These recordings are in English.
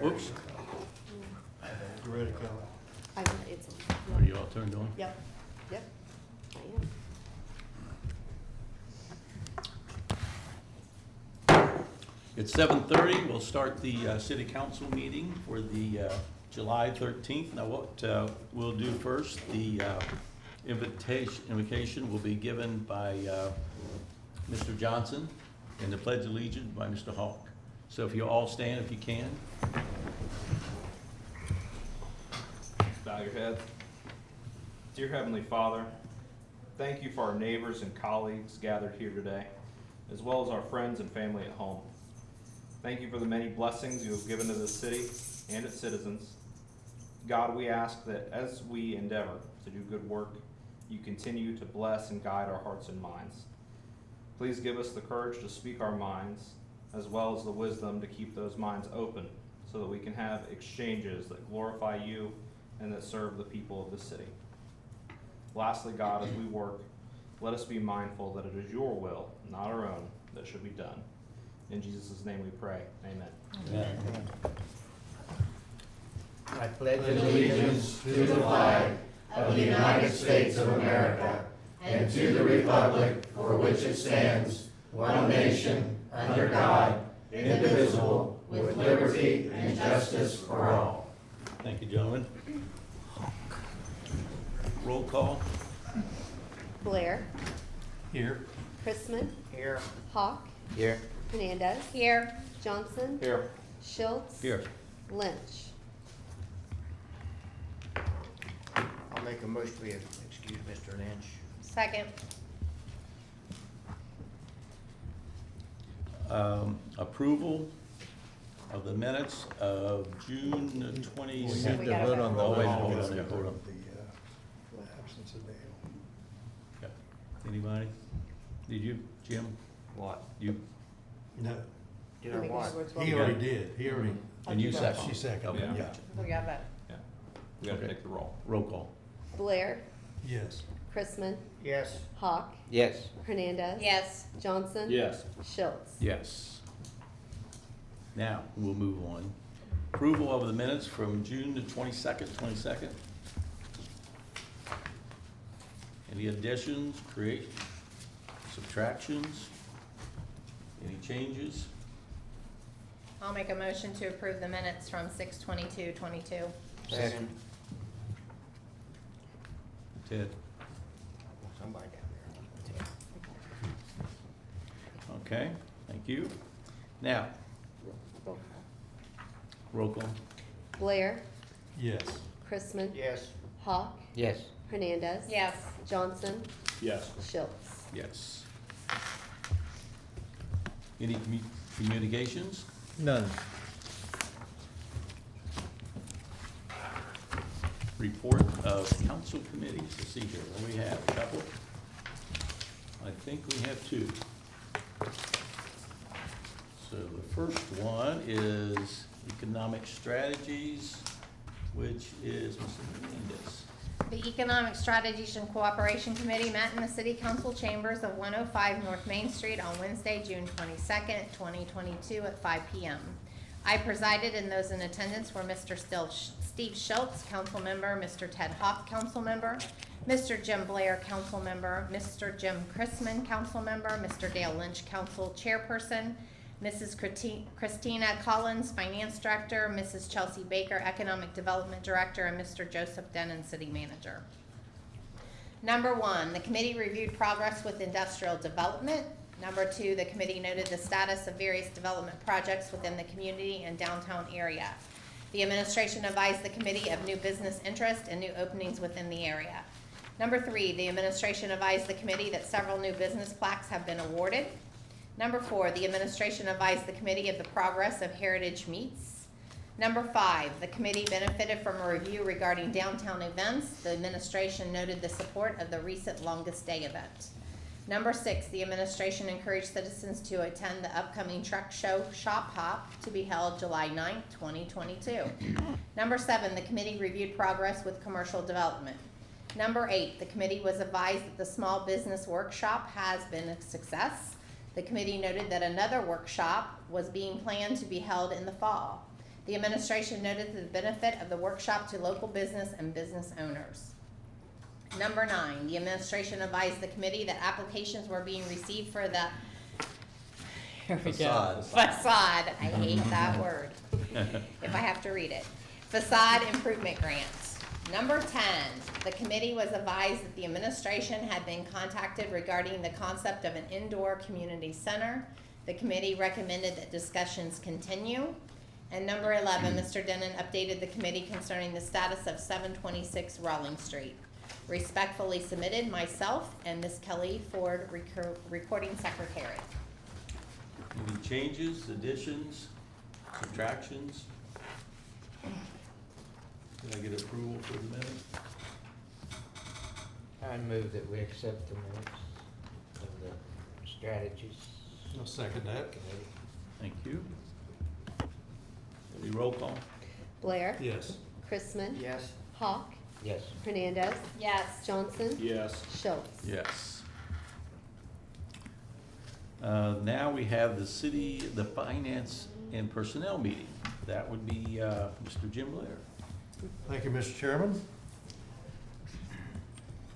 Whoops. You ready, Kelly? It's, Are you all turned on? yep, yep, I am. It's 7:30. We'll start the city council meeting for the July 13th. Now what we'll do first, the invocation will be given by Mr. Johnson and the Pledge of Allegiance by Mr. Hawk. So if you all stand, if you can. Bow your heads. Dear Heavenly Father, thank you for our neighbors and colleagues gathered here today, as well as our friends and family at home. Thank you for the many blessings you have given to this city and its citizens. God, we ask that as we endeavor to do good work, you continue to bless and guide our hearts and minds. Please give us the courage to speak our minds, as well as the wisdom to keep those minds open so that we can have exchanges that glorify you and that serve the people of the city. Lastly, God, as we work, let us be mindful that it is your will, not our own, that should be done. In Jesus' name we pray. Amen. I pledge allegiance to the flag of the United States of America and to the republic for which it stands, one nation, under God, indivisible, with liberty and justice for all. Thank you, gentlemen. Roll call. Blair, Here. Chrisman, Here. Hawk, Here. Hernandez. Here. Johnson, Here. Schultz. Here. Lynch. I'll make a motion to excuse Mr. Lynch. Second. Approval of the minutes of June We 26th. have to gotta vote on the. vote. Oh, wait, law. hold on, The, hold on. absence of Dale. Okay. Anybody? Did you, Jim? What? You? No, Did I what? he already did, he already, And you second? she seconded, Okay, Yeah. gotcha. We got that. Yeah. We gotta Okay. take the roll. Roll call. Blair, yes. Chrisman, Yes. Hawk, Yes. Hernandez. Yes. Johnson. Yes. Schultz. Yes. Now, we'll move on. Approval of the minutes from June the 22nd. Any additions, subtractions? Any changes? I'll make a motion to approve the minutes from 6/22/22. Second. Ted? Somebody down there. Okay, thank you. Now, Roll call. roll call. Blair, Yes. Chrisman, Yes. Hawk, Yes. Hernandez. Yes. Johnson, Yes. Schultz. Yes. Any communications? None. Report of council committees. Let's see here, what do we have? A couple? I think we have two. So the first one is economic strategies, which is Mr. Hernandez. The Economic Strategies and Cooperation Committee met in the City Council chambers of 105 North Main Street on Wednesday, June 22nd, 2022 at 5 p.m. I presided, and those in attendance were Mr. Steve Schultz, council member, Mr. Ted Hawk, council member, Mr. Jim Blair, council member, Mr. Jim Chrisman, council member, Mr. Dale Lynch, council chairperson, Mrs. Christina Collins, finance director, Mrs. Chelsea Baker, economic development director, and Mr. Joseph Denon, city manager. Number one, the committee reviewed progress with industrial development. Number two, the committee noted the status of various development projects within the community and downtown area. The administration advised the committee of new business interest and new openings within the area. Number three, the administration advised the committee that several new business plaques have been awarded. Number four, the administration advised the committee of the progress of Heritage Meats. Number five, the committee benefited from a review regarding downtown events. The administration noted the support of the recent Longest Day event. Number six, the administration encouraged citizens to attend the upcoming truck show Shop Hop to be held July 9th, 2022. Number seven, the committee reviewed progress with commercial development. Number eight, the committee was advised that the small business workshop has been a success. The committee noted that another workshop was being planned to be held in the fall. The administration noted the benefit of the workshop to local business and business owners. Number 9, the administration advised the committee that applications were being received for the Facade. facade, I hate that word, if I have to read it, facade improvement grants. Number 10, the committee was advised that the administration had been contacted regarding the concept of an indoor community center. The committee recommended that discussions continue. And number 11, Mr. Denon updated the committee concerning the status of 726 Rawlings Street. Respectfully submitted, myself and Ms. Kelly Ford, recording secretary. Any changes, additions, subtractions? Can I get approval for the minutes? I move that we accept the minutes of the strategies I'll second that. committee. Thank you. Any roll call? Blair. Yes. Chrisman. Yes. Hawk. Yes. Hernandez. Yes. Johnson. Yes. Schultz. Yes. Now we have the Finance and Personnel meeting. That would be Mr. Jim Blair. Thank you, Mr. Chairman.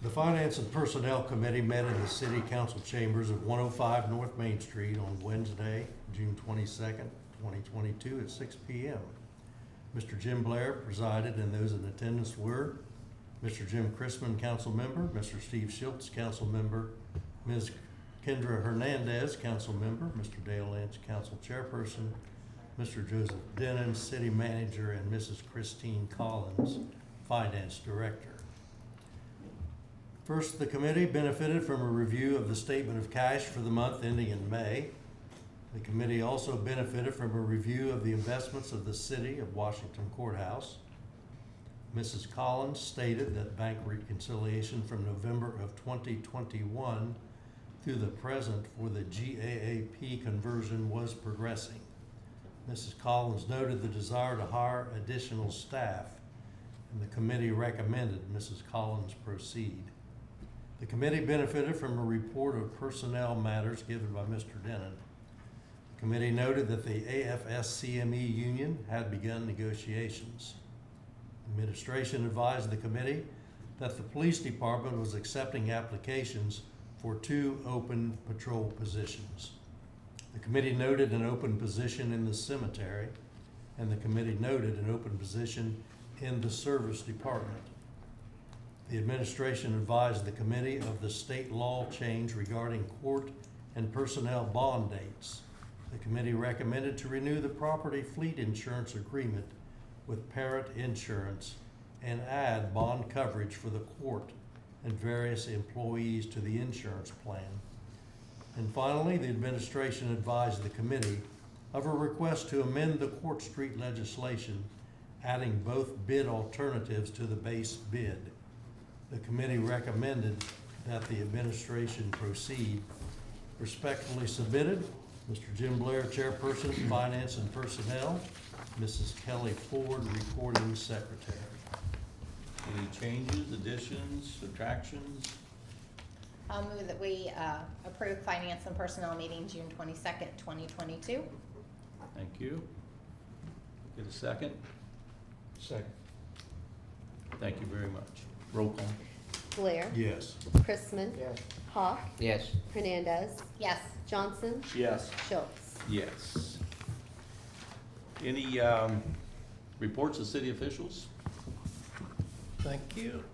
The Finance and Personnel Committee met in the City Council chambers of 105 North Main Street on Wednesday, June 22nd, 2022 at 6 p.m. Mr. Jim Blair presided, and those in attendance were Mr. Jim Chrisman, council member, Mr. Steve Schultz, council member, Ms. Kendra Hernandez, council member, Mr. Dale Lynch, council chairperson, Mr. Joseph Denon, city manager, and Mrs. Christine Collins, finance director. First, the committee benefited from a review of the statement of cash for the month ending in May. The committee also benefited from a review of the investments of the City of Washington Courthouse. Mrs. Collins stated that bank reconciliation from November of 2021 through the present for the GAAP conversion was progressing. Mrs. Collins noted the desire to hire additional staff, and the committee recommended Mrs. Collins proceed. The committee benefited from a report of personnel matters given by Mr. Denon. The committee noted that the AFSCME union had begun negotiations. Administration advised the committee that the police department was accepting applications for 2 open patrol positions. The committee noted an open position in the cemetery, and the committee noted an open position in the service department. The administration advised the committee of the state law change regarding court and personnel bond dates. The committee recommended to renew the property fleet insurance agreement with Parrott Insurance and add bond coverage for the court and various employees to the insurance plan. And finally, the administration advised the committee of a request to amend the Court Street legislation, adding both bid alternatives to the base bid. The committee recommended that the administration proceed. Respectfully submitted, Mr. Jim Blair, Chairperson, Finance and Personnel, Mrs. Kelly Ford, Recording Secretary. Any changes, additions, subtractions? I'll move that we approve Finance and Personnel meeting June 22nd, 2022. Thank you. Get a second? Second. Thank you very much. Roll call. Blair. Yes. Chrisman. Yes. Hawk. Yes. Hernandez. Yes. Johnson. Yes. Schultz. Yes. Any reports of city officials? Thank you.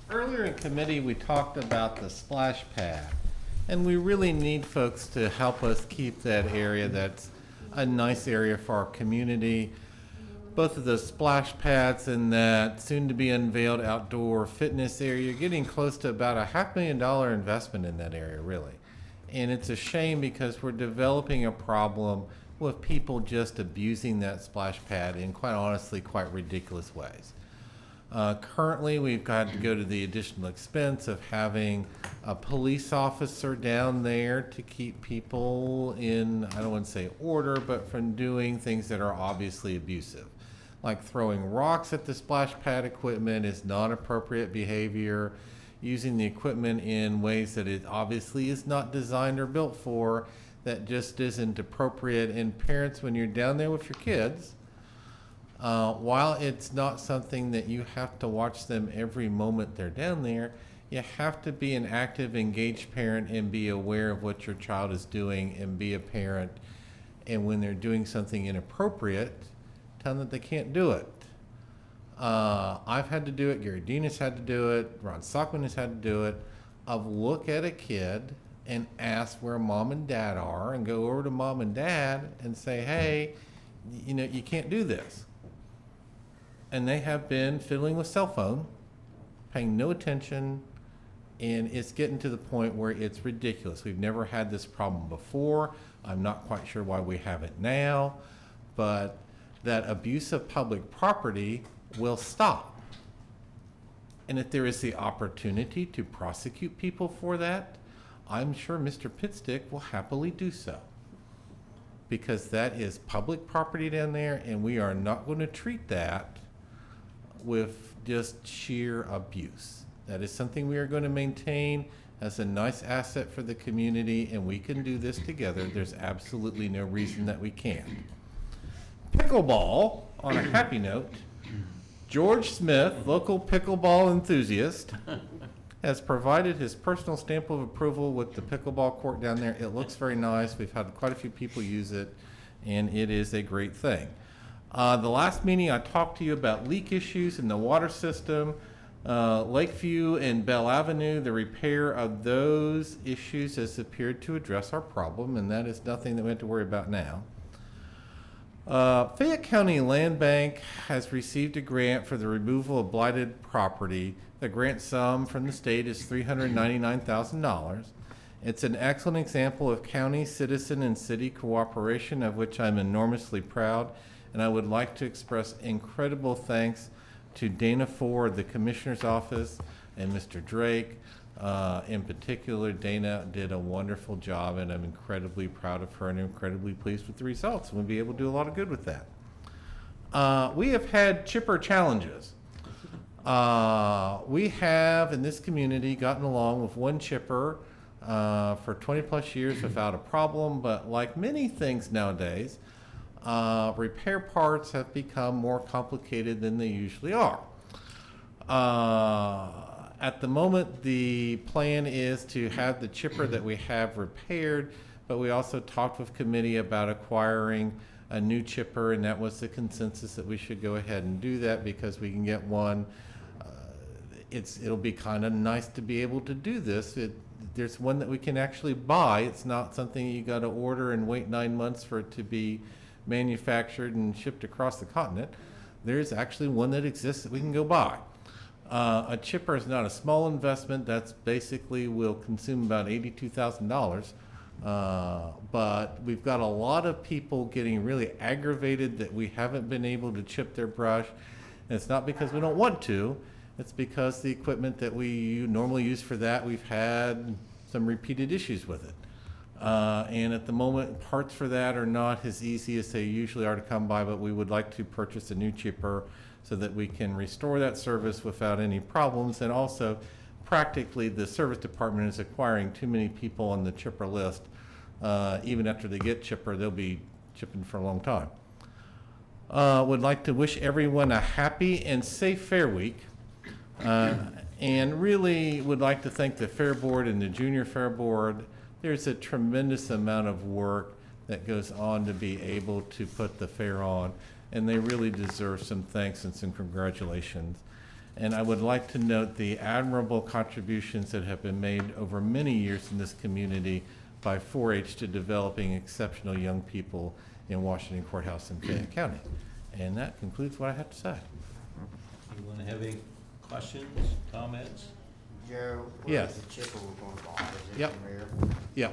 Earlier in committee, we talked about the splash pad, and we really need folks to help us keep that area. That's a nice area for our community. Both of the splash pads and that soon-to-be unveiled outdoor fitness area, getting close to about a $500,000 investment in that area, really. And it's a shame because we're developing a problem with people just abusing that splash pad in, quite honestly, quite ridiculous ways. Currently, we've got to go to the additional expense of having a police officer down there to keep people in, I don't want to say order, but from doing things that are obviously abusive. Like throwing rocks at the splash pad equipment is not appropriate behavior. Using the equipment in ways that it obviously is not designed or built for. that just isn't appropriate. And parents, when you're down there with your kids, while it's not something that you have to watch them every moment they're down there, you have to be an active, engaged parent and be aware of what your child is doing and be a parent. And when they're doing something inappropriate, tell them that they can't do it. I've had to do it. Gary Dean has had to do it. Ron Sockman has had to do it. Of look at a kid and ask where mom and dad are and go over to mom and dad and say, hey, you know, you can't do this. And they have been fiddling with cell phone, paying no attention, and it's getting to the point where it's ridiculous. We've never had this problem before. I'm not quite sure why we have it now, but that abuse of public property will stop. And if there is the opportunity to prosecute people for that, I'm sure Mr. Pitstick will happily do so. Because that is public property down there, and we are not going to treat that with just sheer abuse. That is something we are going to maintain as a nice asset for the community, and we can do this together. There's absolutely no reason that we can't. Pickleball, on a happy note, George Smith, local pickleball enthusiast, has provided his personal stamp of approval with the pickleball court down there. It looks very nice. We've had quite a few people use it, and it is a great thing. The last meeting I talked to you about leak issues in the water system. Lakeview and Bell Avenue, the repair of those issues has appeared to address our problem, and that is nothing that we have to worry about now. Fayette County Land Bank has received a grant for the removal of blighted property. The grant sum from the state is $399,000. It's an excellent example of county, citizen, and city cooperation, of which I'm enormously proud, and I would like to express incredible thanks to Dana Ford, the Commissioner's Office, and Mr. Drake. In particular, Dana did a wonderful job, and I'm incredibly proud of her and incredibly pleased with the results. We'll be able to do a lot of good with that. We have had chipper challenges. We have, in this community, gotten along with one chipper for 20 plus years without a problem, but like many things nowadays, repair parts have become more complicated than they usually are. At the moment, the plan is to have the chipper that we have repaired, but we also talked with committee about acquiring a new chipper, and that was the consensus that we should go ahead and do that because we can get one. It'll be kind of nice to be able to do this. There's one that we can actually buy. It's not something you got to order and wait 9 months for it to be manufactured and shipped across the continent. There's actually one that exists that we can go buy. A chipper is not a small investment. That's basically will consume about $82,000. But we've got a lot of people getting really aggravated that we haven't been able to chip their brush. And it's not because we don't want to. It's because the equipment that we normally use for that, we've had some repeated issues with it. And at the moment, parts for that are not as easy as they usually are to come by, but we would like to purchase a new chipper so that we can restore that service without any problems. And also, practically, the service department is acquiring too many people on the chipper list. Even after they get chipper, they'll be chipping for a long time. Would like to wish everyone a happy and safe Fair Week. And really would like to thank the Fair Board and the Junior Fair Board. There's a tremendous amount of work that goes on to be able to put the fair on, and they really deserve some thanks and some congratulations. And I would like to note the admirable contributions that have been made over many years in this community by 4-H to developing exceptional young people in Washington Courthouse and Fayette County. And that concludes what I have to say. Anyone have any questions, comments? Joe, Yes. where's the chipper we're gonna buy? Is it Yep. from here? Yeah.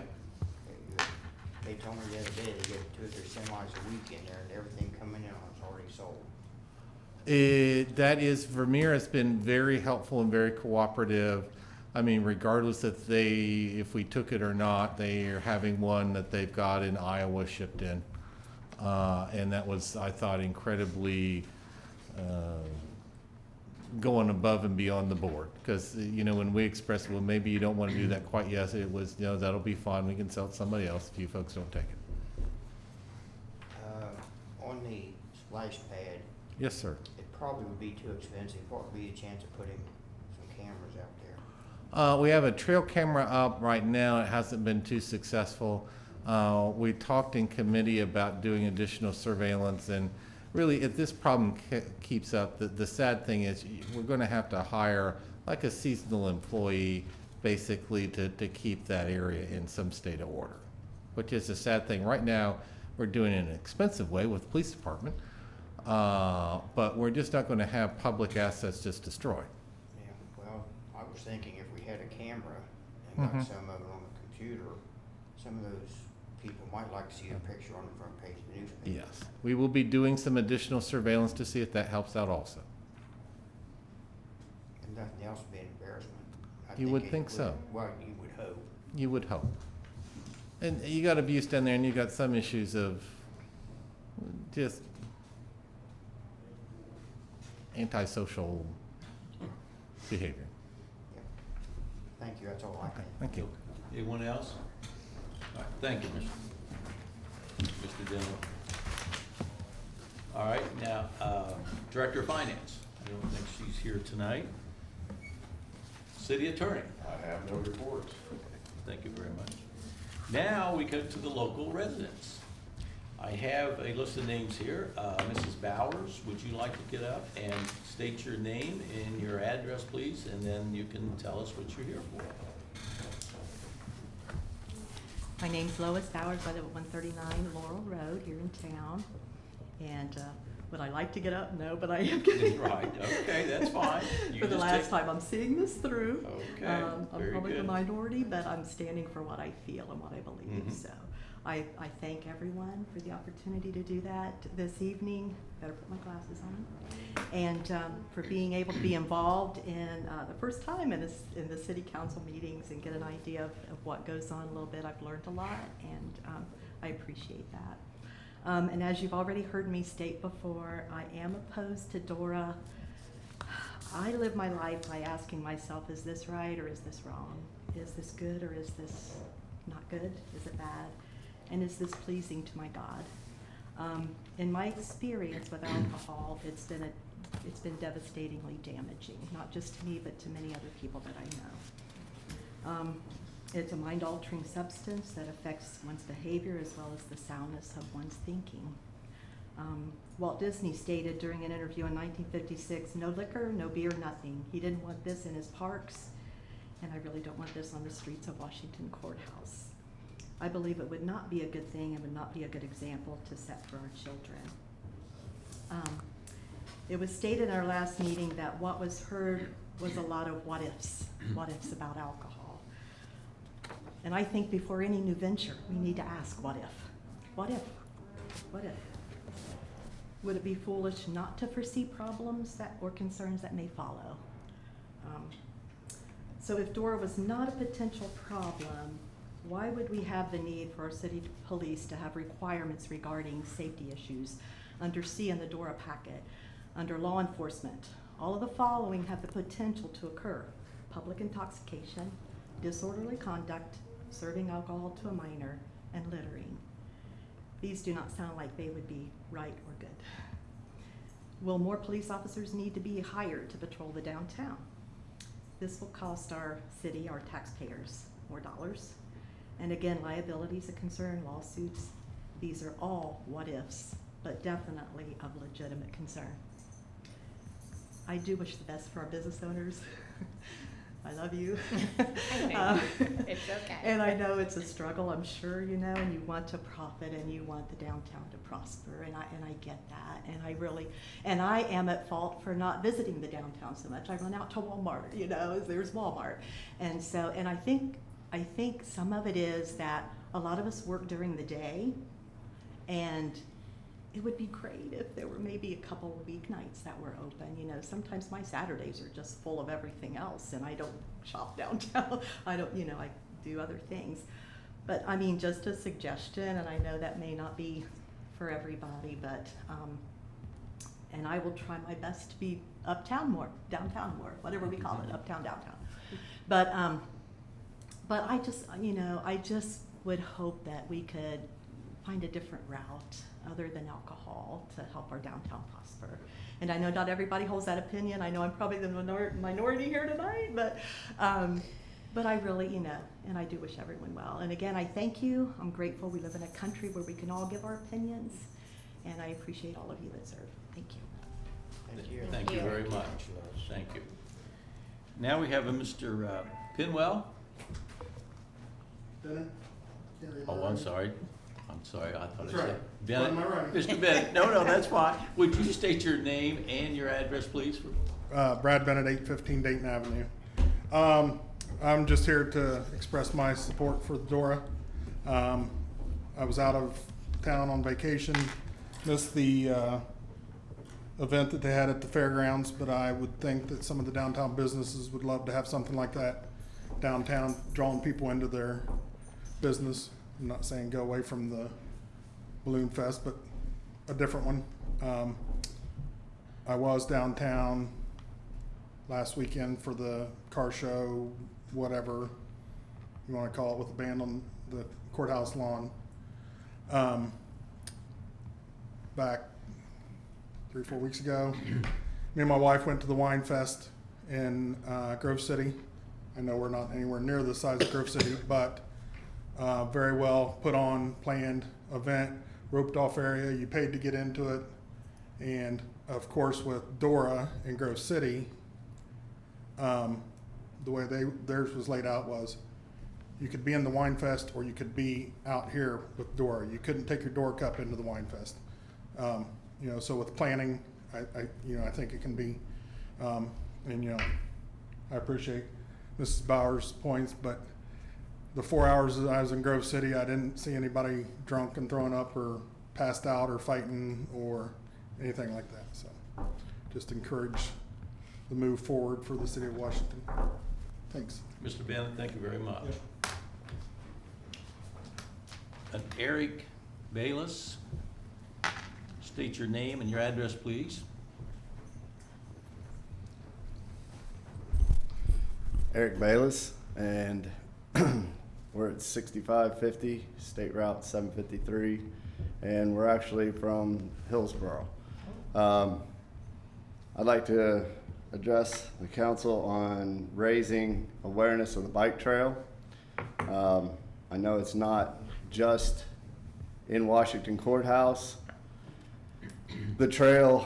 They told me the other day they get 2 or 3 semis a week in there and everything coming in on it's already sold. That is, Vermeer has been very helpful and very cooperative. I mean, regardless if we took it or not, they are having one that they've got in Iowa shipped in. And that was, I thought, incredibly going above and beyond the board. Because, you know, when we expressed, well, maybe you don't want to do that quite yet, it was, you know, that'll be fine, we can sell it to somebody else if you folks don't take it. On the splash pad, Yes, sir. it probably would be too expensive. What would be the chance of putting some cameras out there? We have a trail camera up right now. It hasn't been too successful. We talked in committee about doing additional surveillance, and really, if this problem keeps up, the sad thing is we're going to have to hire like a seasonal employee basically to keep that area in some state of order, which is a sad thing. Right now, we're doing it in an expensive way with the police department, but we're just not going to have public assets just destroyed. Yeah, well, I was thinking if we had a camera and got some of it on the computer, some of those people might like to see a picture on the front page of the newspaper. Yes, we will be doing some additional surveillance to see if that helps out also. And nothing else would be an embarrassment. I You would it think so. Well, you would hope. You would hope. And you got abuse down there, and you got some issues of just antisocial behavior. Yeah. Thank you, that's all I Okay, have. thank you. Anyone else? All right, thank you, Mr. Dillon. All right, now, Director of Finance. I don't think she's here tonight. City Attorney. I have no report. Thank you very much. Now we go to the local residents. I have a list of names here. Mrs. Bowers, would you like to get up and state your name and your address, please? And then you can tell us what you're here for. My name's Lois Bowers. I live at 139 Laurel Road here in town. And would I like to get up? No, but I am getting Right, okay, that's fine. You For the just last take- time I'm seeing this through. Okay, I'm very probably the good. minority, but I'm standing for what I feel and what I believe. Mhm. So I thank everyone for the opportunity to do that this evening. Better put my glasses on. And for being able to be involved in the first time in the city council meetings and get an idea of what goes on a little bit. I've learned a lot, and I appreciate that. And as you've already heard me state before, I am opposed to DORA. I live my life by asking myself, is this right or is this wrong? Is this good or is this not good? Is it bad? And is this pleasing to my God? In my experience with alcohol, it's been devastatingly damaging, not just to me, but to many other people that I know. It's a mind-altering substance that affects one's behavior as well as the soundness of one's thinking. Walt Disney stated during an interview in 1956, no liquor, no beer, nothing. He didn't want this in his parks, and I really don't want this on the streets of Washington Courthouse. I believe it would not be a good thing and would not be a good example to set for our children. It was stated in our last meeting that what was heard was a lot of what ifs about alcohol. And I think before any new venture, we need to ask, what if? What if? What if? Would it be foolish not to foresee problems or concerns that may follow? So if DORA was not a potential problem, why would we have the need for our city police to have requirements regarding safety issues under C in the DORA packet? Under law enforcement, all of the following have the potential to occur: public intoxication, disorderly conduct, serving alcohol to a minor, and littering. These do not sound like they would be right or good. Will more police officers need to be hired to patrol the downtown? This will cost our city, our taxpayers, more dollars. And again, liability is a concern, lawsuits. These are all what ifs, but definitely of legitimate concern. I do wish the best for our business owners. I love you. I know. It's okay. And I know it's a struggle, I'm sure, you know, and you want to profit and you want the downtown to prosper, and I get that, and I am at fault for not visiting the downtown so much. I run out to Walmart, you know, there's Walmart. And so, and I think some of it is that a lot of us work during the day, and it would be great if there were maybe a couple of weeknights that were open. You know, sometimes my Saturdays are just full of everything else, and I don't shop downtown. I do other things. But I mean, just a suggestion, and I know that may not be for everybody, but And I will try my best to be uptown more, downtown more, whatever we call it, uptown, downtown. But I just, I just would hope that we could find a different route other than alcohol to help our downtown prosper. And I know not everybody holds that opinion. I know I'm probably the minority here tonight, but I really, and I do wish everyone well. And again, I thank you. I'm grateful we live in a country where we can all give our opinions, and I appreciate all of you that serve. Thank you. Thank you very much. Thank you. Now we have a Mr. Pinwell. Oh, I'm sorry. I thought That's I said right. Bennett. Am I right? Mr. Bennett. No, that's fine. Would you state your name and your address, please? Brad Bennett, 815 Dayton Avenue. I'm just here to express my support for Dora. I was out of town on vacation, missed the event that they had at the fairgrounds, but I would think that some of the downtown businesses would love to have something like that downtown, drawing people into their business. I'm not saying go away from the Balloon Fest, but a different one. I was downtown last weekend for the car show, whatever you want to call it, with the band on the courthouse lawn. Back 3-4 weeks ago, me and my wife went to the Wine Fest in Grove City. I know we're not anywhere near the size of Grove City, but very well put on, planned event, roped off area. You paid to get into it. And of course, with Dora in Grove City, the way theirs was laid out was you could be in the Wine Fest or you could be out here with Dora. You couldn't take your Dora cup into the Wine Fest. So with planning, I think it can be, I appreciate Mrs. Bauer's points, but the 4 hours that I was in Grove City, I didn't see anybody drunk and throwing up or passed out or fighting or anything like that. So just encourage the move forward for the city of Washington. Thanks. Mr. Bennett, thank you very much. And Eric Bayless, state your name and your address, please. Eric Bayless, and we're at 6550 State Route 753, and we're actually from Hillsborough. I'd like to address the council on raising awareness of the bike trail. I know it's not just in Washington Courthouse. The trail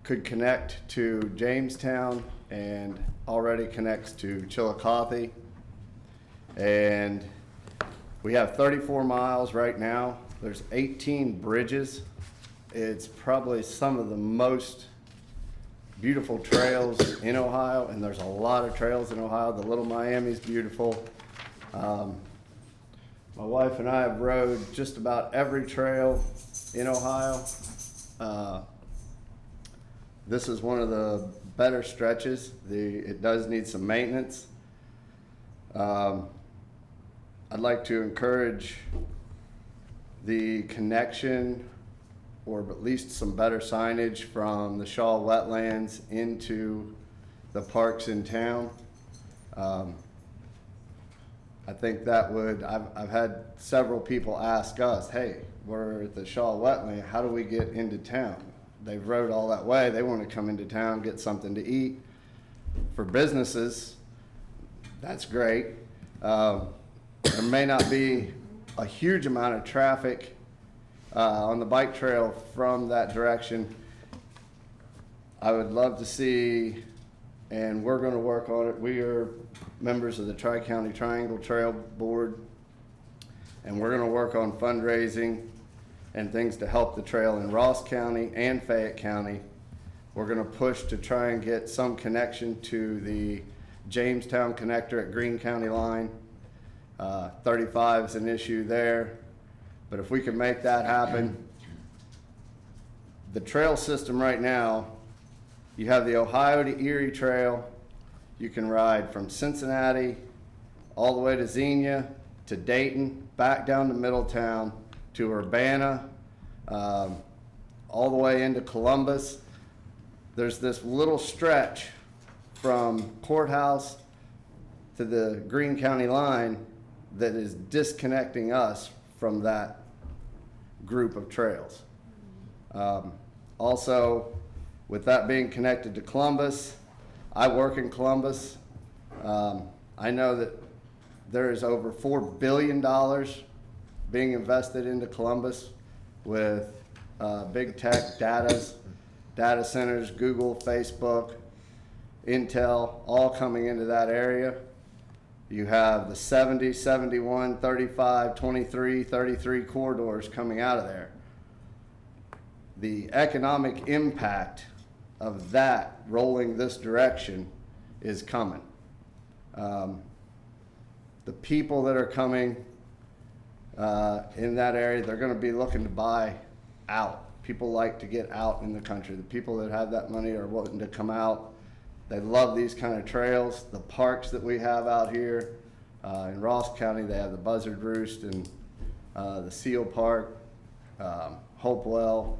could connect to Jamestown and already connects to Chillicothe. And we have 34 miles right now. There's 18 bridges. It's probably some of the most beautiful trails in Ohio, and there's a lot of trails in Ohio. The Little Miami's beautiful. My wife and I have rode just about every trail in Ohio. This is one of the better stretches. It does need some maintenance. I'd like to encourage the connection, or at least some better signage from the Shaw Wetlands into the parks in town. I think that would, I've had several people ask us, hey, we're at the Shaw Wetland, how do we get into town? They've rode all that way, they want to come into town, get something to eat. For businesses, that's great. There may not be a huge amount of traffic on the bike trail from that direction. I would love to see, and we're going to work on it. We are members of the Tri-County Triangle Trail Board, and we're going to work on fundraising and things to help the trail in Ross County and Fayette County. We're going to push to try and get some connection to the Jamestown connector at Greene County line. 35 is an issue there, but if we can make that happen, the trail system right now, you have the Ohio to Erie Trail. You can ride from Cincinnati all the way to Xenia, to Dayton, back down to Middletown, to Urbana, all all the way into Columbus. There's this little stretch from courthouse to the Greene County line that is disconnecting us from that group of trails. Also, with that being connected to Columbus, I work in Columbus. I know that there is over $4 billion being invested into Columbus with big tech data centers, Google, Facebook, Intel, all coming into that area. You have the 70, 71, 35, 23, 33 corridors coming out of there. The economic impact of that rolling this direction is coming. The people that are coming in that area, they're going to be looking to buy out. People like to get out in the country. The people that have that money are wanting to come out. They love these kind of trails. The parks that we have out here in Ross County, they have the Buzzard Roost and the Seal Park, Hopewell.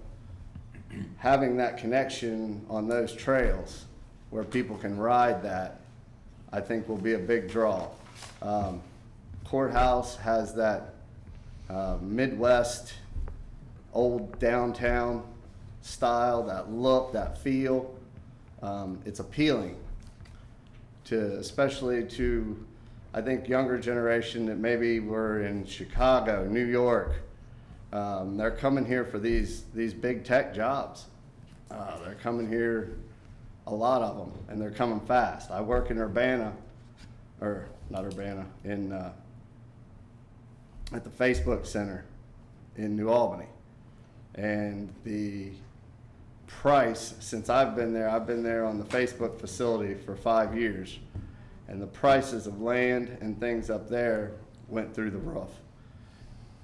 Having that connection on those trails where people can ride that, I think will be a big draw. Courthouse has that Midwest, old downtown style, that look, that feel. It's appealing to, especially to, I think, younger generation that maybe were in Chicago, New York. They're coming here for these big tech jobs. They're coming here, a lot of them, and they're coming fast. I work in Urbana, or not Urbana, in at the Facebook Center in New Albany. And the price, since I've been there on the Facebook facility for 5 years, and the prices of land and things up there went through the roof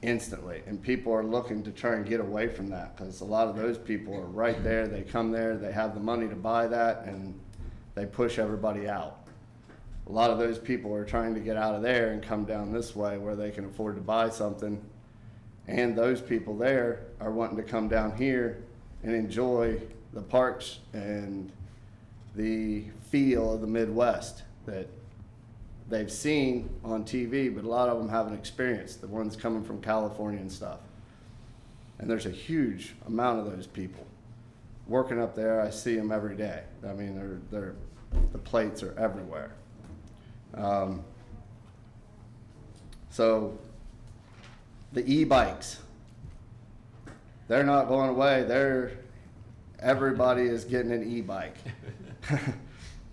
instantly. And people are looking to try and get away from that, because a lot of those people are right there. They come there, they have the money to buy that, and they push everybody out. A lot of those people are trying to get out of there and come down this way where they can afford to buy something. And those people there are wanting to come down here and enjoy the parks and the feel of the Midwest that they've seen on TV, but a lot of them haven't experienced, the ones coming from California and stuff. And there's a huge amount of those people working up there. I see them every day. I mean, the plates are everywhere. So the e-bikes, they're not going away. Everybody is getting an e-bike.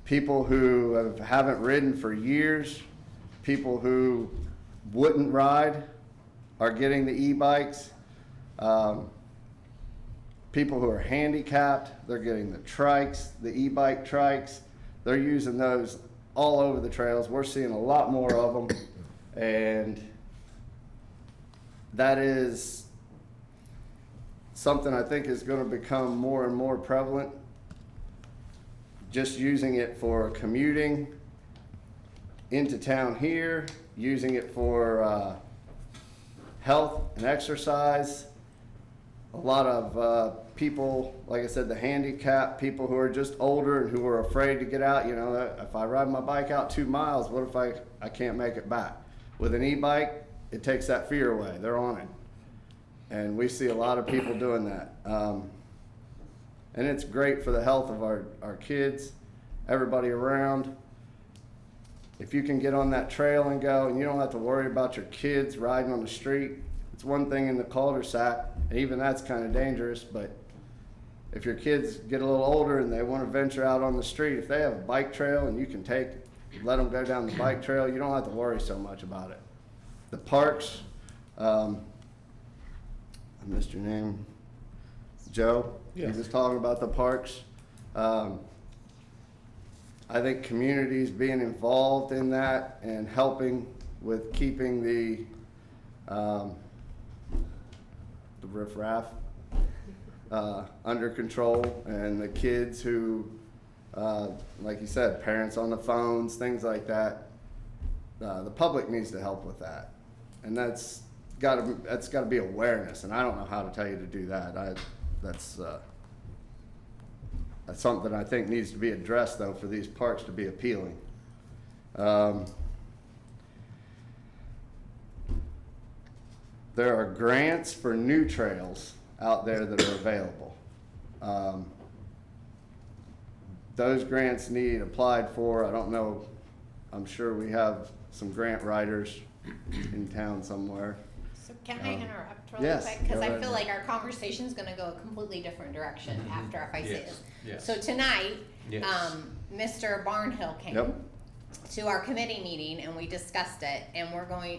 People who haven't ridden for years, people who wouldn't ride are getting the e-bikes. People who are handicapped, they're getting the trikes, the e-bike trikes. They're using those all over the trails. We're seeing a lot more of them, and that is something I think is going to become more and more prevalent. Just using it for commuting into town here, using it for health and exercise. A lot of people, like I said, the handicapped, people who are just older and who are afraid to get out. You know, if I ride my bike out 2 miles, what if I can't make it back? With an e-bike, it takes that fear away. They're on it. And we see a lot of people doing that. And it's great for the health of our kids, everybody around. If you can get on that trail and go, and you don't have to worry about your kids riding on the street. It's one thing in the cul-de-sac, and even that's kind of dangerous, but if your kids get a little older and they want to venture out on the street, if they have a bike trail and you can let them go down the bike trail, you don't have to worry so much about it. The parks, I missed your name, Joe? Yes. You was talking about the parks. I think communities being involved in that and helping with keeping the riffraff under control, and the kids who, like you said, parents on the phones, things like that. The public needs to help with that, and that's got to be awareness. And I don't know how to tell you to do that. that's something I think needs to be addressed, though, for these parks to be appealing. There are grants for new trails out there that are available. Those grants need applied for. I don't know, I'm sure we have some grant writers in town somewhere. So can I interrupt really yes, quick? Because go I right feel ahead. like our conversation's gonna go a completely different direction after if I say Yes, this. yes. So tonight, Yes. Mr. Barnhill came Yep. to our committee meeting and we discussed it, and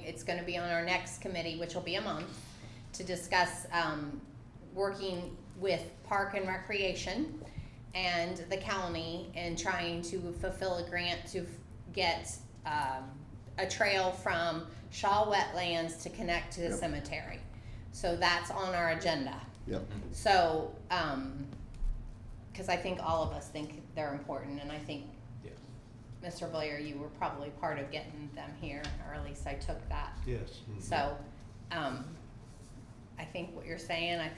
it's gonna be on our next committee, which will be a month, to discuss, working with Park and Recreation and the county and trying to fulfill a grant to get, a trail from Shaw Wetlands to connect to the Yep. cemetery. So that's on our agenda. Yep. So, cause I think all of us think they're important, and I think, Yes. Mr. Blair, you were probably part of getting them here, or at least I took that. Yes. So, I think what you're saying, I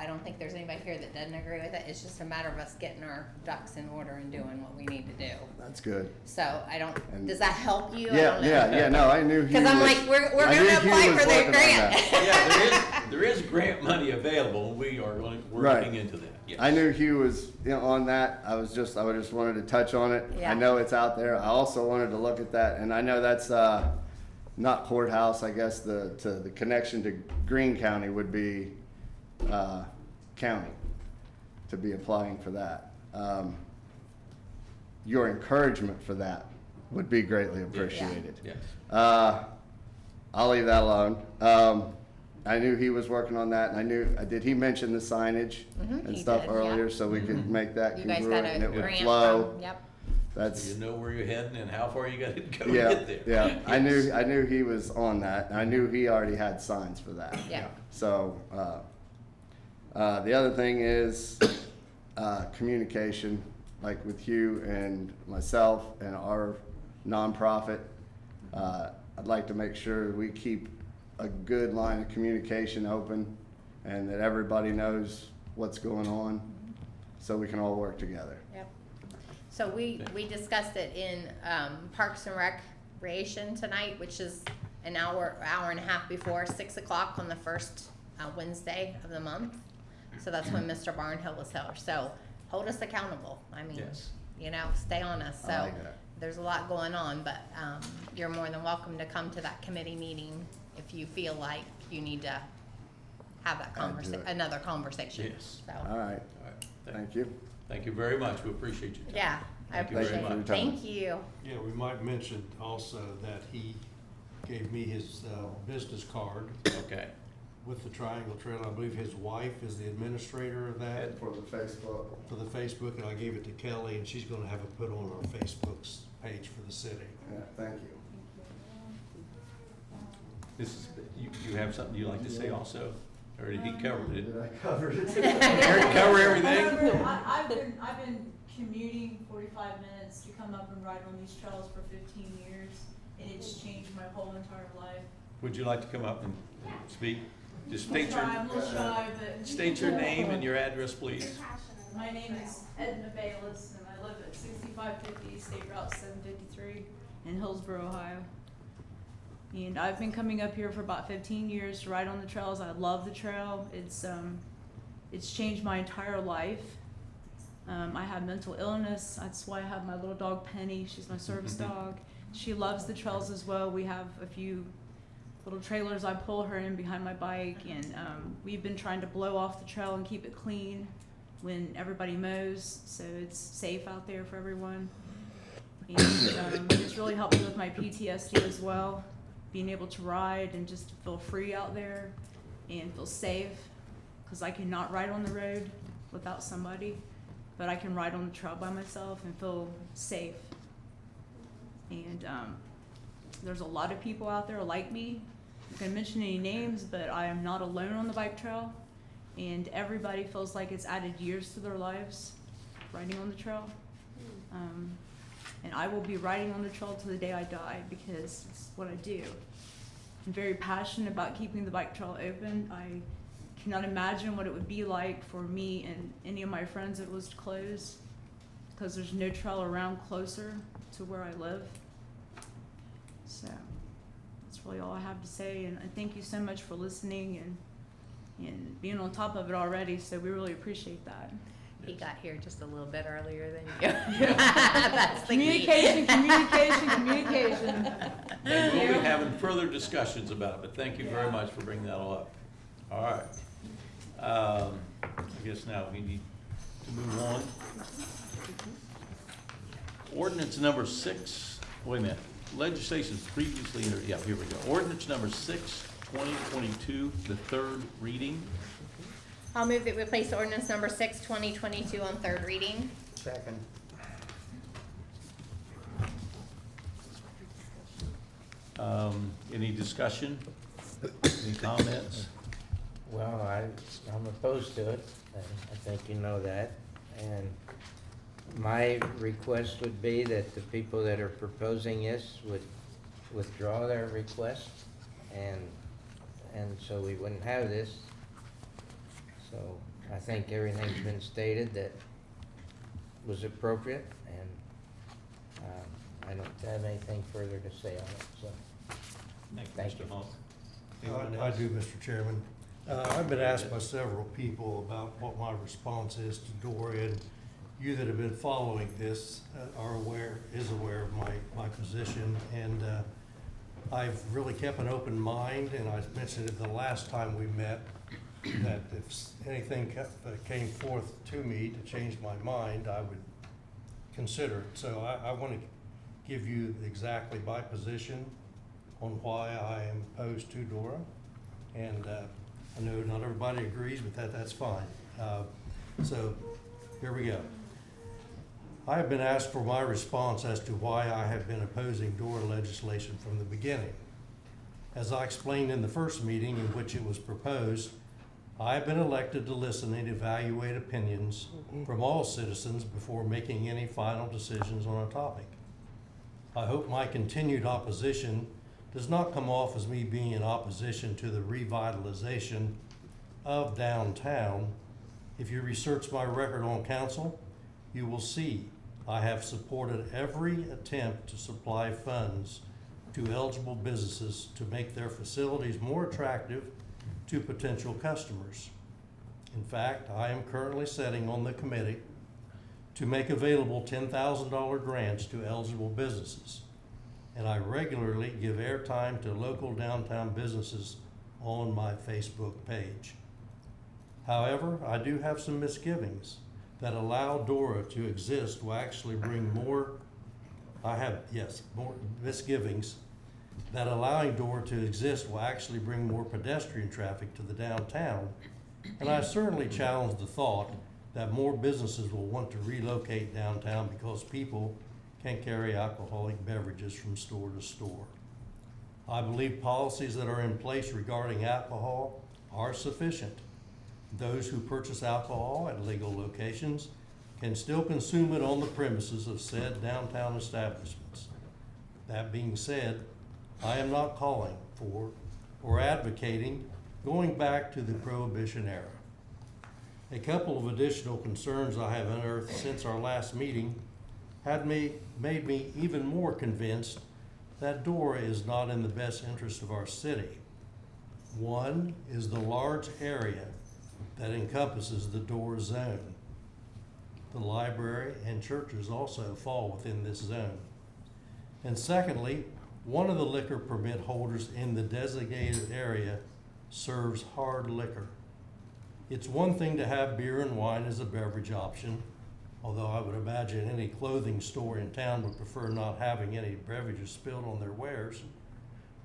don't think there's anybody here that doesn't agree with it. It's just a matter of us getting our ducks in order and doing what we need to do. That's good. So And- does that help you? I Yeah, don't know. yeah, no, I knew he was. Cause I'm like, we're I knew gonna he apply was for their working on grant. that. Yeah, there is grant money available. We're Right. looking into that. Yes. I knew he was, on that. I just wanted to touch on it. Yeah. I know it's out there. I also wanted to look at that, and I know that's, not courthouse, I guess the connection to Greene County would be, county to be applying for that. Your encouragement for that would be greatly appreciated. Yes. I'll leave that alone. I knew he was working on that, and did he mention the signage and he stuff did, yeah. earlier, so we could make that You guys got congruent and a it would grant flow? from, yep. That's, You know where you're heading and how far you gotta go to yeah, get there. yeah. I Yes. knew he was on that, and I knew he already had signs for that. Yeah. So, the other thing is, communication, like with you and myself and our nonprofit. I'd like to make sure we keep a good line of communication open and that everybody knows what's going on, so we can all work together. Yep. So we discussed it in Parks and Recreation tonight, which is an hour and a half before 6 o'clock on the first Wednesday of the month. So that's when Mr. Barnhill was here. So hold us accountable. I mean, Yes. stay on us. I So like that. there's a lot going on, but you're more than welcome to come to that committee meeting if you feel like you need to have that I'd do it. another conversation. Yes. So, All right, All right. thank you. Thank you very much. We appreciate your time. yeah, I Thank you very appreciate much. it. Thank you. Yeah, we might mention also that he gave me his business card Okay. with the Triangle Trail. I believe his wife is the administrator of that For the Facebook. for the Facebook, and I gave it to Kelly, and she's gonna have it put on our Facebook's page for the city. Yeah, thank you. You have something you'd like to say also? Or did he cover it? Did I cover it? Eric, cover everything? I've been commuting 45 minutes to come up and ride on these trails for 15 years, and it's changed my whole entire life. Would you like to come up and speak? Just I'm a little shy, but. state your name and your address, please. My name is Edna Bayless, and I live at 6550 State Route 753 in Hillsborough, Ohio. And I've been coming up here for about 15 years to ride on the trails. I love the trail. It's changed my entire life. I have mental illness. That's why I have my little dog Penny. She's my service dog. She loves the trails as well. We have a few little trailers I pull her in behind my bike, and we've been trying to blow off the trail and keep it clean when everybody mows, so it's safe out there for everyone. And it's really helped me with my PTSD as well, being able to ride and just feel free out there and feel safe, because I cannot ride on the road without somebody, but I can ride on the trail by myself and feel safe. And there's a lot of people out there like me. I'm not gonna mention any names, but I am not alone on the bike trail, and everybody feels like it's added years to their lives riding on the trail. And I will be riding on the trail till the day I die, because it's what I do. I'm very passionate about keeping the bike trail open. I cannot imagine what it would be like for me and any of my friends if it was to close, because there's no trail around closer to where I live. So that's really all I have to say, and thank you so much for listening and being on top of it already, so we really appreciate that. He got here just a little bit earlier than you. That's the key. Communication, communication, communication. And we'll be having further discussions about it, but thank you very much for bringing that all up. All right. I guess now we need to move on. Ordinance number 6, wait a minute, legislation previously, yeah, here we go. Ordinance number 6, 2022, the third reading. I'll move that we place ordinance number 6, 2022 on third reading. Second. Any discussion? Any comments? Well, I'm opposed to it, and I think you know that. And my request would be that the people that are proposing this would withdraw their request, and so we wouldn't have this. So I think everything's been stated that was appropriate, and I don't have anything further to say on it, so. Thank you. I do, Mr. Chairman. I've been asked by several people about what my response is to Dora, and you that have been following this is aware of my position, and I've really kept an open mind, and I mentioned it the last time we met, that if anything came forth to me to change my mind, I would consider it. So I want to give you exactly my position on why I am opposed to Dora. And I know not everybody agrees, but that's fine. So here we go. I have been asked for my response as to why I have been opposing Dora legislation from the beginning. As I explained in the first meeting in which it was proposed, I have been elected to listen and evaluate opinions from all citizens before making any final decisions on a topic. I hope my continued opposition does not come off as me being in opposition to the revitalization of downtown. If you research my record on council, you will see I have supported every attempt to supply funds to eligible businesses to make their facilities more attractive to potential customers. In fact, I am currently sitting on the committee to make available $10,000 grants to eligible businesses, and I regularly give airtime to local downtown businesses on my Facebook page. However, I do have some misgivings that allow Dora to exist will actually bring more, more misgivings that allowing Dora to exist will actually bring more pedestrian traffic to the downtown. And I certainly challenge the thought that more businesses will want to relocate downtown because people can carry alcoholic beverages from store to store. I believe policies that are in place regarding alcohol are sufficient. Those who purchase alcohol at legal locations can still consume it on the premises of said downtown establishments. That being said, I am not calling for or advocating going back to the Prohibition era. A couple of additional concerns I have unearthed since our last meeting made me even more convinced that Dora is not in the best interest of our city. One is the large area that encompasses the Dora zone. The library and churches also fall within this zone. And secondly, one of the liquor permit holders in the designated area serves hard liquor. It's one thing to have beer and wine as a beverage option, although I would imagine any clothing store in town would prefer not having any beverages spilled on their wares.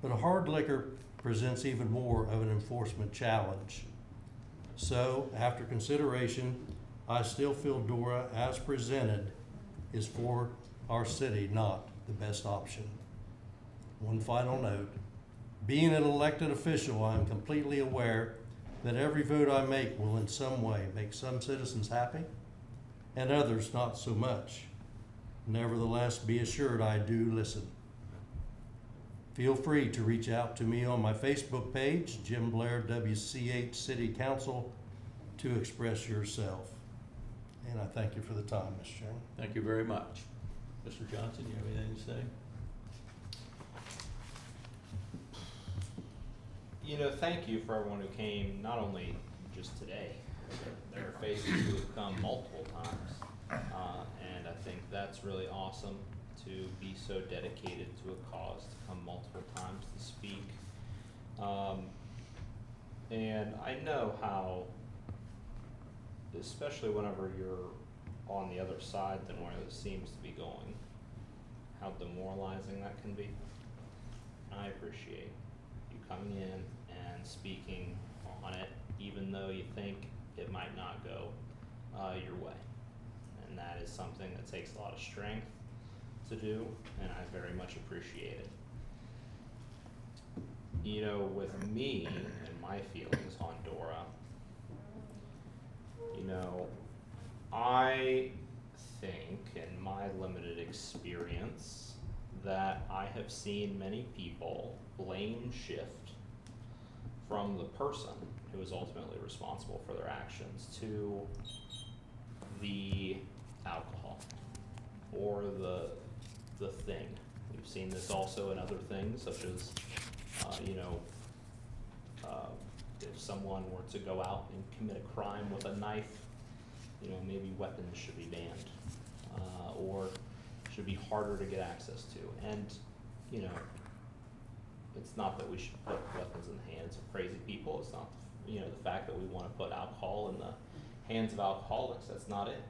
But a hard liquor presents even more of an enforcement challenge. So, after consideration, I still feel Dora, as presented, is for our city not the best option. One final note. Being an elected official, I am completely aware that every vote I make will in some way make some citizens happy and others not so much. Nevertheless, be assured I do listen. Feel free to reach out to me on my Facebook page, Jim Blair, WCH City Council, to express yourself. And I thank you for the time, Mr. Chairman. Thank you very much. Mr. Johnson, you have anything to say? You know, thank you for everyone who came, not only just today, but there are faces who have come multiple times. And I think that's really awesome to be so dedicated to a cause, to come multiple times to speak. And I know how, especially whenever you're on the other side than where this seems to be going, how demoralizing that can be. I appreciate you coming in and speaking on it, even though you think it might not go your way. And that is something that takes a lot of strength to do, and I very much appreciate it. You know, with me and my feelings on Dora, you know, I think in my limited experience that I have seen many people blame shift from the person who is ultimately responsible for their actions to the alcohol or the thing. We've seen this also in other things, such as, if someone were to go out and commit a crime with a knife, you know, maybe weapons should be banned, or should be harder to get access to. And, you know, it's not that we should put weapons in the hands of crazy people. It's not, you know, the fact that we want to put alcohol in the hands of alcoholics. That's not it.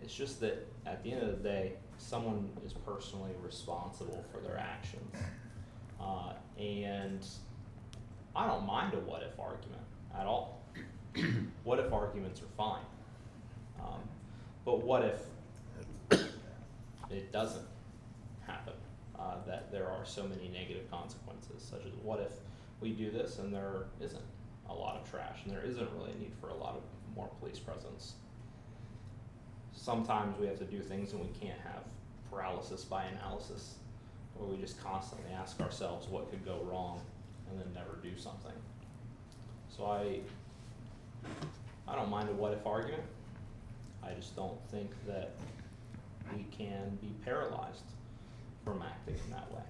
It's just that at the end of the day, someone is personally responsible for their actions. And I don't mind a what if argument at all. What if arguments are fine. But what if it doesn't happen? That there are so many negative consequences, such as what if we do this and there isn't a lot of trash and there isn't really a need for a lot of more police presence. Sometimes we have to do things and we can't have paralysis by analysis, where we just constantly ask ourselves what could go wrong and then never do something. So I don't mind a what if argument. I just don't think that we can be paralyzed from acting in that way.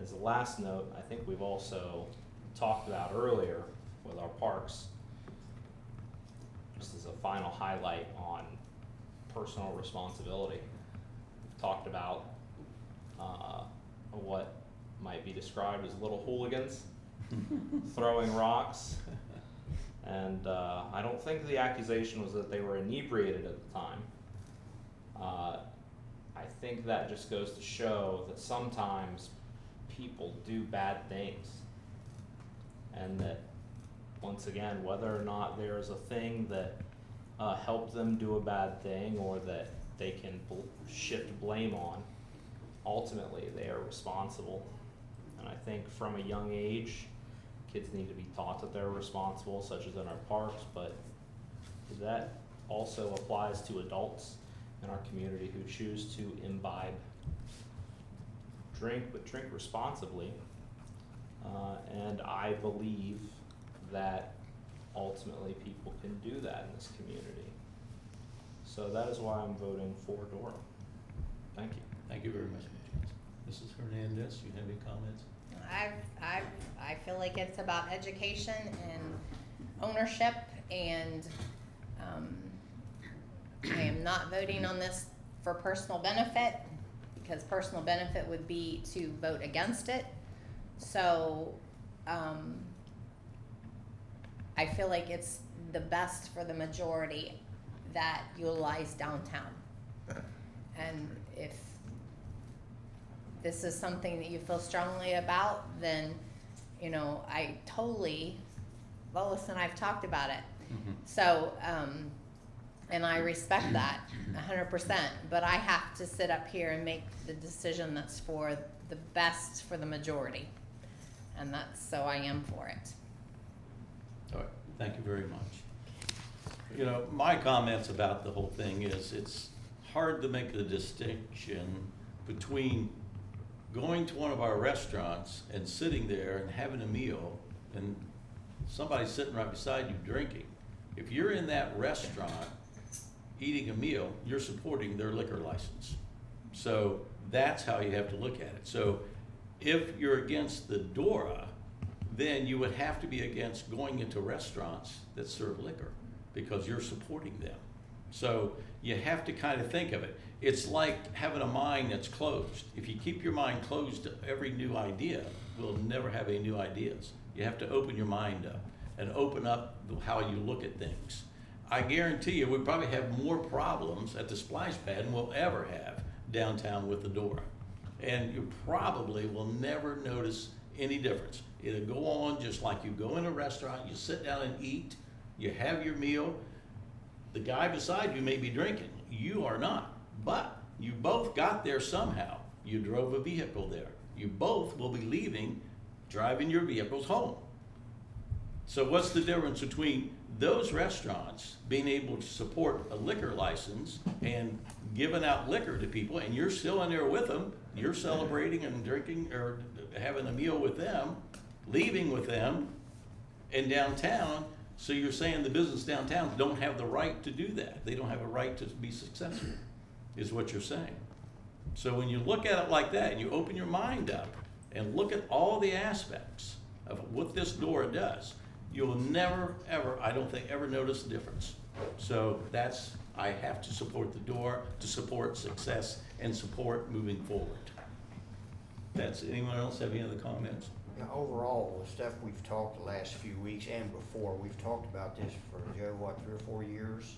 As a last note, I think we've also talked about earlier with our parks, just as a final highlight on personal responsibility. We've talked about what might be described as little hooligans throwing rocks. And I don't think the accusation was that they were inebriated at the time. I think that just goes to show that sometimes people do bad things. And that, once again, whether or not there's a thing that helped them do a bad thing or that they can shift blame on, ultimately they are responsible. And I think from a young age, kids need to be taught that they're responsible, such as in our parks, but that also applies to adults in our community who choose to imbibe. Drink, but drink responsibly. And I believe that ultimately people can do that in this community. So that is why I'm voting for Dora. Thank you. Thank you very much, Mrs. Hernandez, you have any comments? I feel like it's about education and ownership, and I am not voting on this for personal benefit, because personal benefit would be to vote against it. So I feel like it's the best for the majority that utilize downtown. And if this is something that you feel strongly about, then, you know, Lois and I've talked about it. Mm-hmm. So, and I respect that 100%, but I have to sit up here and make the decision that's for the best for the majority. And so I am for it. All right, thank you very much. You know, my comments about the whole thing is it's hard to make the distinction between going to one of our restaurants and sitting there and having a meal, and somebody's sitting right beside you drinking, if you're in that restaurant eating a meal, you're supporting their liquor license. So that's how you have to look at it. So if you're against the DORA, then you would have to be against going into restaurants that serve liquor, because you're supporting them. So you have to kind of think of it. It's like having a mind that's closed. If you keep your mind closed to every new idea, we'll never have any new ideas. You have to open your mind up and open up how you look at things. I guarantee you, we probably have more problems at the splash pad than we'll ever have downtown with the DORA. And you probably will never notice any difference. It'll go on just like you go in a restaurant, you sit down and eat, you have your meal. The guy beside you may be drinking, you are not, but you both got there somehow. You drove a vehicle there. You both will be leaving, driving your vehicles home. So what's the difference between those restaurants being able to support a liquor license and giving out liquor to people, and you're still in there with them, you're celebrating and drinking or having a meal with them, leaving with them, and downtown, so you're saying the business downtown don't have the right to do that. They don't have a right to be successful, is what you're saying. So when you look at it like that and you open your mind up and look at all the aspects of what this DORA does, you'll never, ever, I don't think, ever notice the difference. So that's, I have to support the DORA to support success and support moving forward. That's, anyone else have any other comments? Yeah, overall, the stuff we've talked the last few weeks and before, we've talked about this for, Joe, what, 3 or 4 years?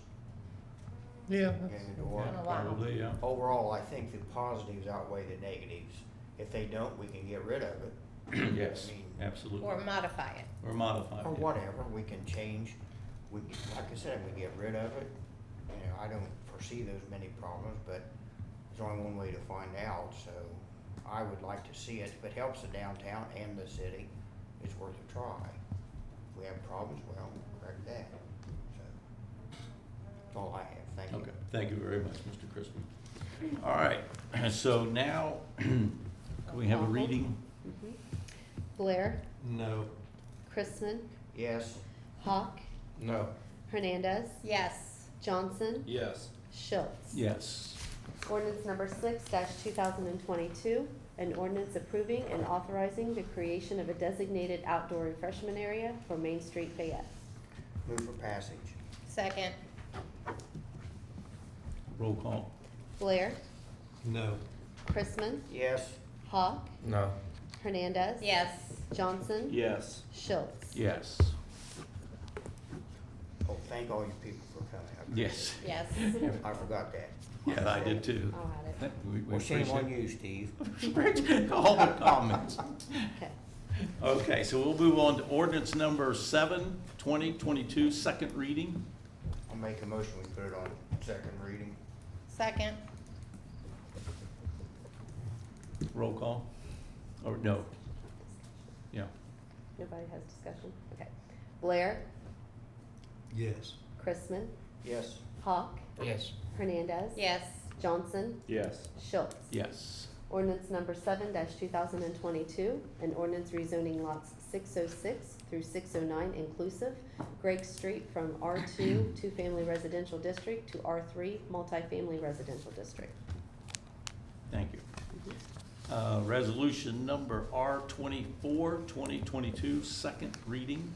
Yeah. In the DORA. Been a while. Probably, yeah. Overall, I think the positives outweigh the negatives. If they don't, we can get rid of it. Yes, I mean, absolutely. Or modify it. Or modify it. or yeah. whatever, we can change. We, like I said, we get rid of it. You know, I don't foresee those many problems, but there's only one way to find out, so I would like to see it. If it helps the downtown and the city, it's worth a try. If we have problems, well, correct that. So, that's all I have. Thank you. Okay, thank you very much, Mr. Crispin. All right, so now, can we have a reading? Mhm. Blair, No. Chrisman, Yes. Hawk, No. Hernandez, Yes. Johnson, Yes. Schultz. Yes. Ordinance number 6-2022, an ordinance approving and authorizing the creation of a designated outdoor refreshment area for Main Street, Fayette. Move for passage. Second. Roll call. Blair, No. Chrisman, Yes. Hawk, No. Hernandez. Yes. Johnson, Yes. Schultz. Yes. Oh, thank all you people for coming. I appreciate Yes. Yes. it. I forgot that. Yeah, I did too. I'll add it. We Well, shame on appreciate you, Steve. all the comments. Okay. Okay, so we'll move on to ordinance number 7/2022, second reading. I'll make a motion, we put it on second reading. Second. Roll call? Or no? Yeah. Nobody has discussion? Okay. Blair, Yes. Chrisman, Yes. Hawk, Yes. Hernandez. Yes. Johnson, Yes. Schultz. Yes. Ordinance number 7-2022, an ordinance rezoning lots 606 through 609 inclusive, Greg Street from R2 two-family residential district to R3 multifamily residential district. Thank you. Resolution number R24/2022, second reading.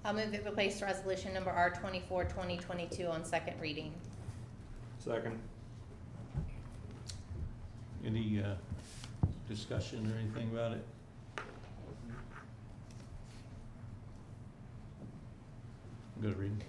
I'll move that we place resolution number R24/2022 on second reading. Second. Any discussion or anything about it? Good reading.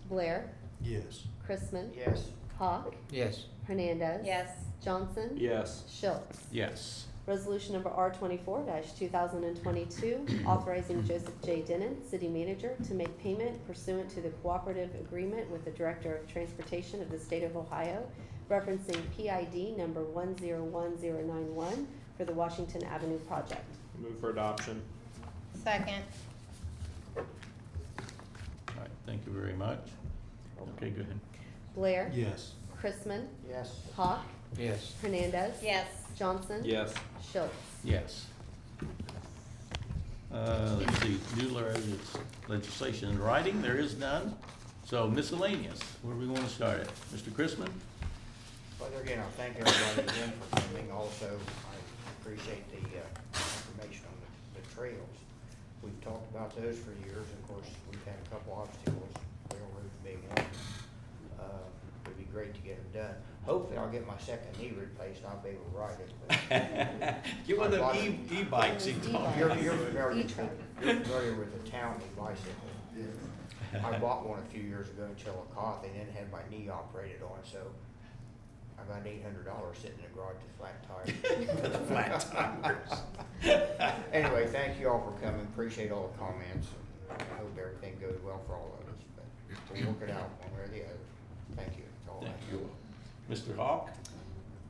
Blair, Yes. Chrisman, Yes. Hawk, Yes. Hernandez. Yes. Johnson. Yes. Schultz. Yes. Resolution number R24-2022, authorizing Joseph J. Denon, city manager, to make payment pursuant to the cooperative agreement with the Director of Transportation of the State of Ohio, referencing PID number 101091 for the Washington Avenue project. Move for adoption. Second. All right, thank you very much. Okay, go ahead. Blair. Yes. Chrisman. Yes. Hawk. Yes. Hernandez. Yes. Johnson. Yes. Schultz. Yes. Let's see, legislation in writing, there is none. So miscellaneous, where do we want to start at? Mr. Chrisman? Well, again, I thank everybody again for coming. Also, I appreciate the information on the trails. We've talked about those for years. Of course, we've had a couple obstacles, railroads being one. It'd be great to get them done. Hopefully, I'll get my second knee replaced and I'll be able to ride it. But Get one of them e-bikes he talked You're about. familiar with the town bicycle. I bought one a few years ago in Chillicothe and then had my knee operated on, so I got $800 sitting in the garage with flat tires. The flat tires. Anyway, thank you all for coming, appreciate all the comments. I hope everything goes well for all of us, but we'll work it out one way or the other. Thank you. That's all I Thank have. you. Mr. Hawk?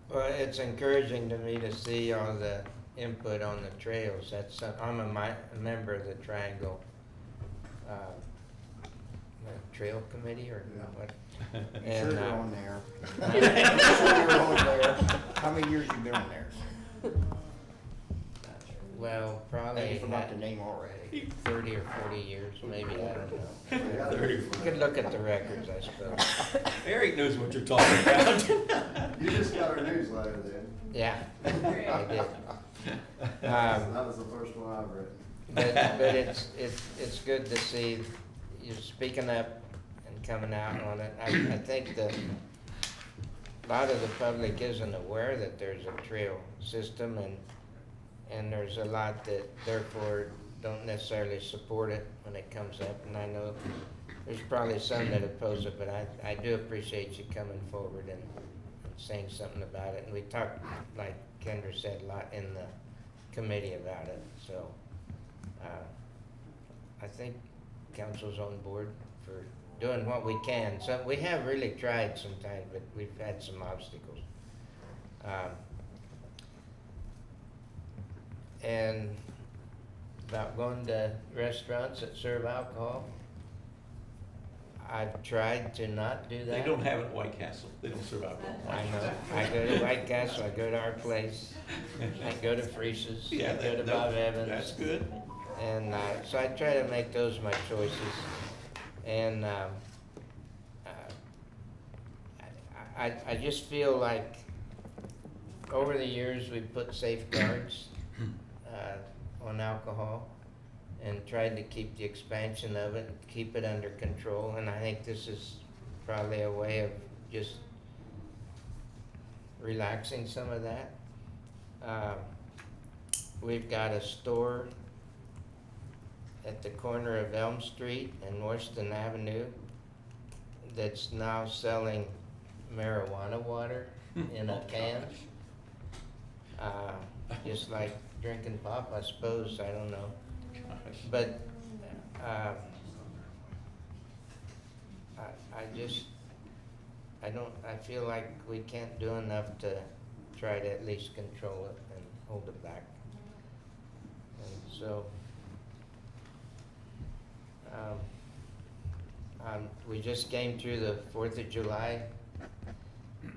Well, it's encouraging to me to see all the input on the trails. I'm a member of the Triangle Trail Committee or what? You sure And, you're on there? You sure you're on there? How many years you been on there? well, I probably forgot the name already. 30 or 40 years, maybe, I don't know. 30. You could look at the records, I suppose. Eric knows what you're talking about. You just got our newsletter then. Yeah, I did. That was the first one I've written. But it's good to see you speaking up and coming out on it. I think that a lot of the public isn't aware that there's a trail system and there's a lot that therefore don't necessarily support it when it comes up. And I know there's probably some that oppose it, but I do appreciate you coming forward and saying something about it. And we talked, like Kendra said, a lot in the committee about it, so I think council's on board for doing what we can. So we have really tried sometimes, but we've had some obstacles. And about going to restaurants that serve alcohol, I've tried to not do that. They don't have it at White Castle. They don't serve alcohol. I know. I go to White Castle, I go to our place, I go to Fries's, I Yeah, go to Bob Evans. that's good. And so I try to make those my choices. And I just feel like over the years we've put safeguards on alcohol and tried to keep the expansion of it, keep it under control. And I think this is probably a way of just relaxing some of that. We've got a store at the corner of Elm Street and Washington Avenue that's now selling marijuana water in a can. Just like drinking pop, I suppose, I don't know. Gosh. But I feel like we can't do enough to try to at least control it and hold it back. And so, we just came through the 4th of July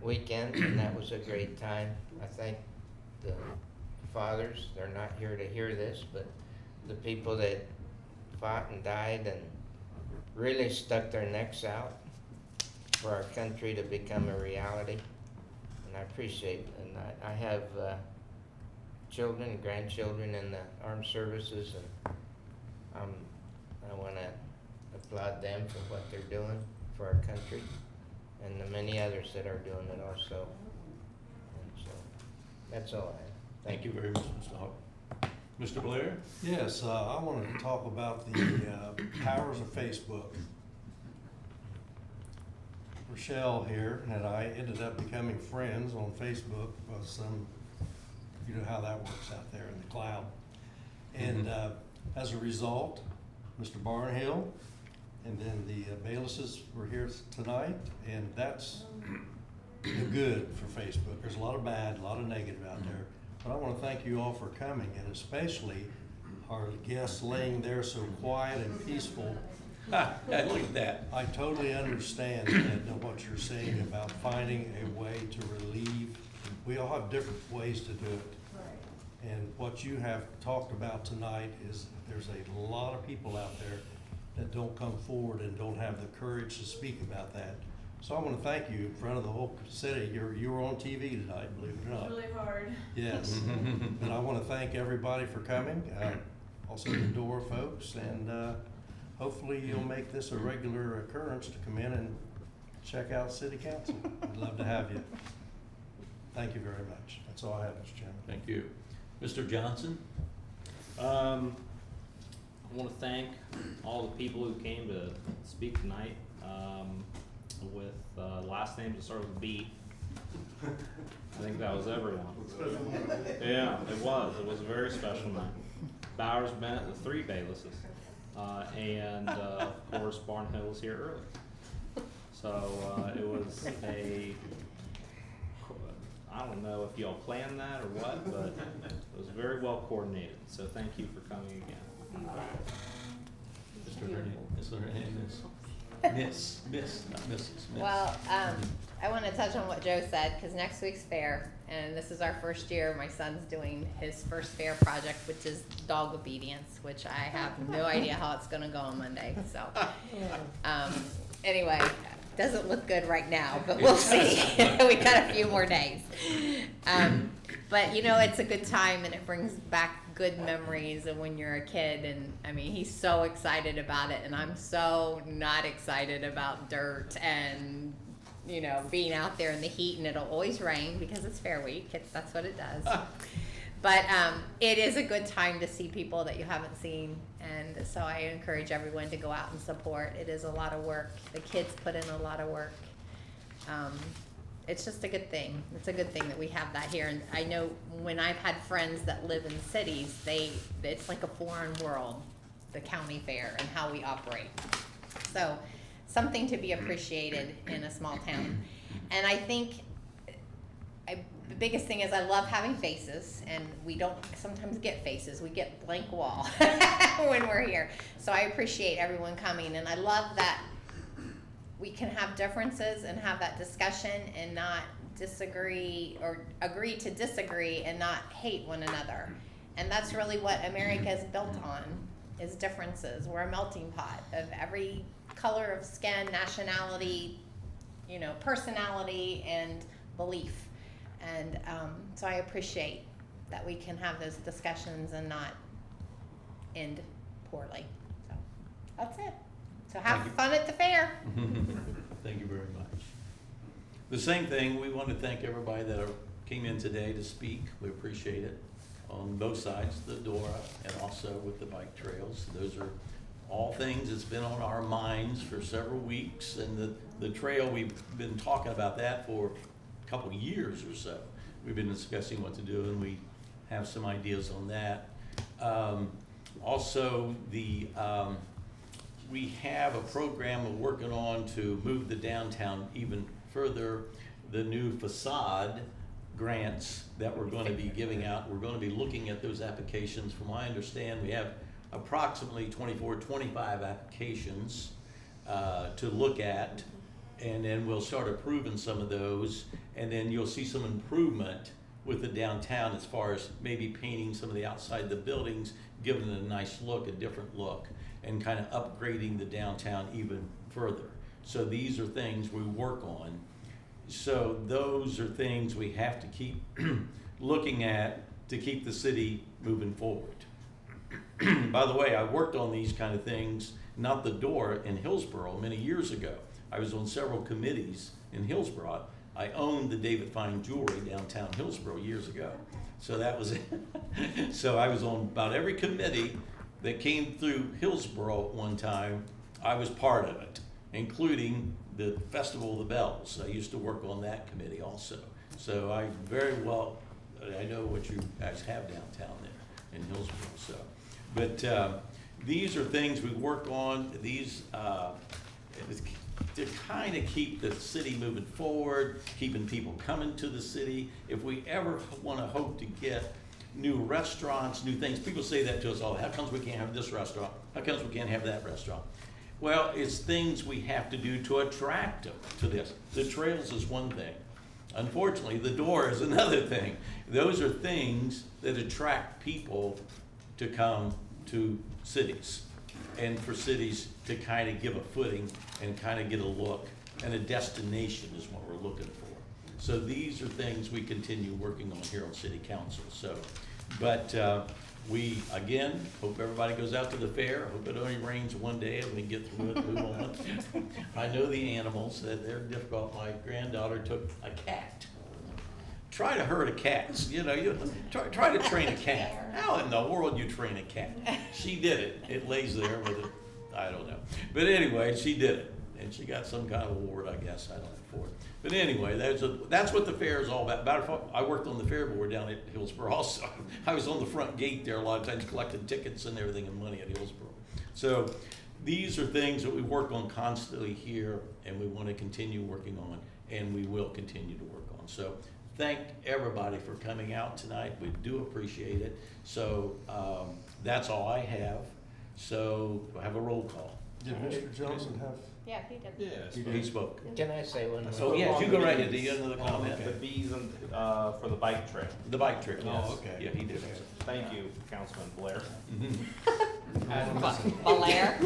weekend, and that was a great time. I thank the fathers, they're not here to hear this, but the people that fought and died and really stuck their necks out for our country to become a reality. And I appreciate it. And I have children and grandchildren in the armed services, and I want to applaud them for what they're doing for our country and the many others that are doing it also. And so that's all I have. Thank you very much, Mr. Hawk. Mr. Blair? Yes, I wanted to talk about the powers of Facebook. Rochelle here and I ended up becoming friends on Facebook because you know how that works out there in the cloud. And as a result, Mr. Barnhill and then the Baylesses were here tonight, and that's good for Facebook. There's a lot of bad, a lot of negative out there. But I want to thank you all for coming, and especially our guests laying there so quiet and peaceful. Look at that. I totally understand what you're saying about finding a way to relieve We all have different ways to do it. Right. And what you have talked about tonight is there's a lot of people out there that don't come forward and don't have the courage to speak about that. So I want to thank you in front of the whole city. You were on TV tonight, believe it or not. Really hard. Yes. And I want to thank everybody for coming, also the Dora folks, and hopefully you'll make this a regular occurrence to come in and check out City Council. We'd love to have you. Thank you very much. That's all I have, Mr. Chairman. Thank you. Mr. Johnson? I want to thank all the people who came to speak tonight, with last names that start with B. I think that was everyone. Yeah, it was. It was a very special night. Bowers, Bennett, the 3 Baylesses, and of course Barnhill was here early. So it was I don't know if y'all planned that or what, but it was very well coordinated. So thank you for coming again. Mr. Hernandez? Miss, not Mrs. Miss. Well, I want to touch on what Joe said, because next week's fair, and this is our first year, my son's doing his first fair project, which is dog obedience, which I have no idea how it's gonna go on Monday, so. Anyway, doesn't look good right now, but we'll see. We got a few more days. But you know, it's a good time and it brings back good memories of when you're a kid, and I mean, he's so excited about it, and I'm so not excited about dirt and, you know, being out there in the heat, and it'll always rain because it's fair week. That's what it does. But it is a good time to see people that you haven't seen, and so I encourage everyone to go out and support. It is a lot of work. The kids put in a lot of work. It's just a good thing. It's a good thing that we have that here. And I know when I've had friends that live in cities, it's like a foreign world, the county fair and how we operate. So something to be appreciated in a small town. And I think the biggest thing is I love having faces, and we don't sometimes get faces. We get blank wall when we're here. So I appreciate everyone coming, and I love that we can have differences and have that discussion and not disagree, or agree to disagree and not hate one another. And that's really what America is built on, is differences. We're a melting pot of every color of skin, nationality, you know, personality, and belief. And so I appreciate that we can have those discussions and not end poorly. So that's it. So have fun at the fair. Thank you very much. The same thing, we want to thank everybody that came in today to speak. We appreciate it on both sides, the Dora and also with the bike trails. Those are all things that's been on our minds for several weeks, and the trail, we've been talking about that for a couple of years or so. We've been discussing what to do, and we have some ideas on that. Also, we have a program we're working on to move the downtown even further. The new facade grants that we're going to be giving out, we're going to be looking at those applications. From what I understand, we have approximately 24, 25 applications to look at, and then we'll start approving some of those, and then you'll see some improvement with the downtown as far as maybe painting some of the outside of the buildings, giving it a nice look, a different look, and kind of upgrading the downtown even further. So these are things we work on. So those are things we have to keep looking at to keep the city moving forward. By the way, I worked on these kind of things, not the Dora, in Hillsborough many years ago. I was on several committees in Hillsborough. I owned the David Fine Jewelry downtown Hillsborough years ago. So that was it. So I was on about every committee that came through Hillsborough one time. I was part of it, including the Festival of the Bells. I used to work on that committee also. So I know what you guys have downtown there in Hillsborough. So, but these are things we work on. These to kind of keep the city moving forward, keeping people coming to the city. If we ever want to hope to get new restaurants, new things, people say that to us all. How comes we can't have this restaurant? How comes we can't have that restaurant? Well, it's things we have to do to attract them to this. The trails is one thing. Unfortunately, the door is another thing. Those are things that attract people to come to cities, and for cities to kind of give a footing and kind of get a look, and a destination is what we're looking for. So these are things we continue working on here on city council, so. But we, again, hope everybody goes out to the fair. Hope it only rains one day and we can get through it, move on. I know the animals, that they're difficult. My granddaughter took a cat. Try to herd a cat, you know, you try to train a cat. How in the world you train a cat? She did it. It lays there with it, I don't know. But anyway, she did it, and she got some kind of award, I guess, I don't know, for it. But anyway, that's what the fair is all about. Matter of fact, I worked on the fair board down at Hillsborough also. I was on the front gate there a lot of times collecting tickets and everything and money at Hillsborough. So these are things that we work on constantly here, and we want to continue working on, and we will continue to work on. So thank everybody for coming out tonight. We do appreciate it. So that's all I have. So we'll have a roll call. Did Mr. Johnson have? Yeah, he did. Yeah. He spoke. Can I say one more? So yes, you go right ahead. Do you have another comment? The bees and, for the bike trail. The bike trip, yes. Oh, okay. Yeah, he did. Thank you, Councilman Blair. Blair?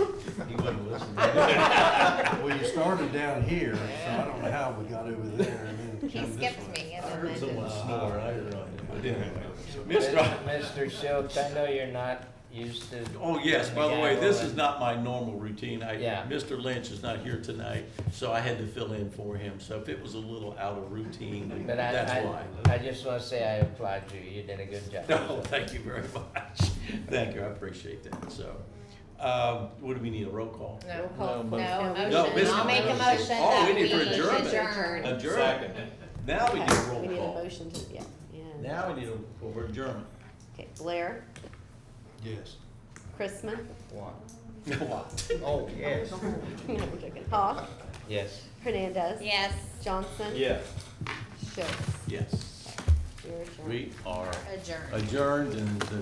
He wouldn't listen. Well, you started down here, so I don't know how we got over there and then He come this skipped way. me I and heard then someone did. snore, I didn't know. But anyway. Mr. Schultz, I know you're not used to. Oh, yes, by the way, this is not my normal routine. Yeah. Mr. Lynch is not here tonight, so I had to fill in for him. So if it was a little out of routine, But that's why. I just want to say I applaud you. You did a good job. No, thank you very much. Thank you, I appreciate that, so. What do we need, a roll call? No, call. no, No, motion. Miss- I'll make a motion Oh, we that need for we adjournment. adjourn. Adjourn. Second. Now we need a Okay, roll we need a call. motion to, yeah. Now we need a, for adjournment. Okay, Blair, Yes. Chrisman, What? Oh, yes. no, I'm joking, Hawk, Yes. Hernandez. Yes, Johnson. Yes. Schultz. Yes. You're adjourned. We are adjourn. adjourned and the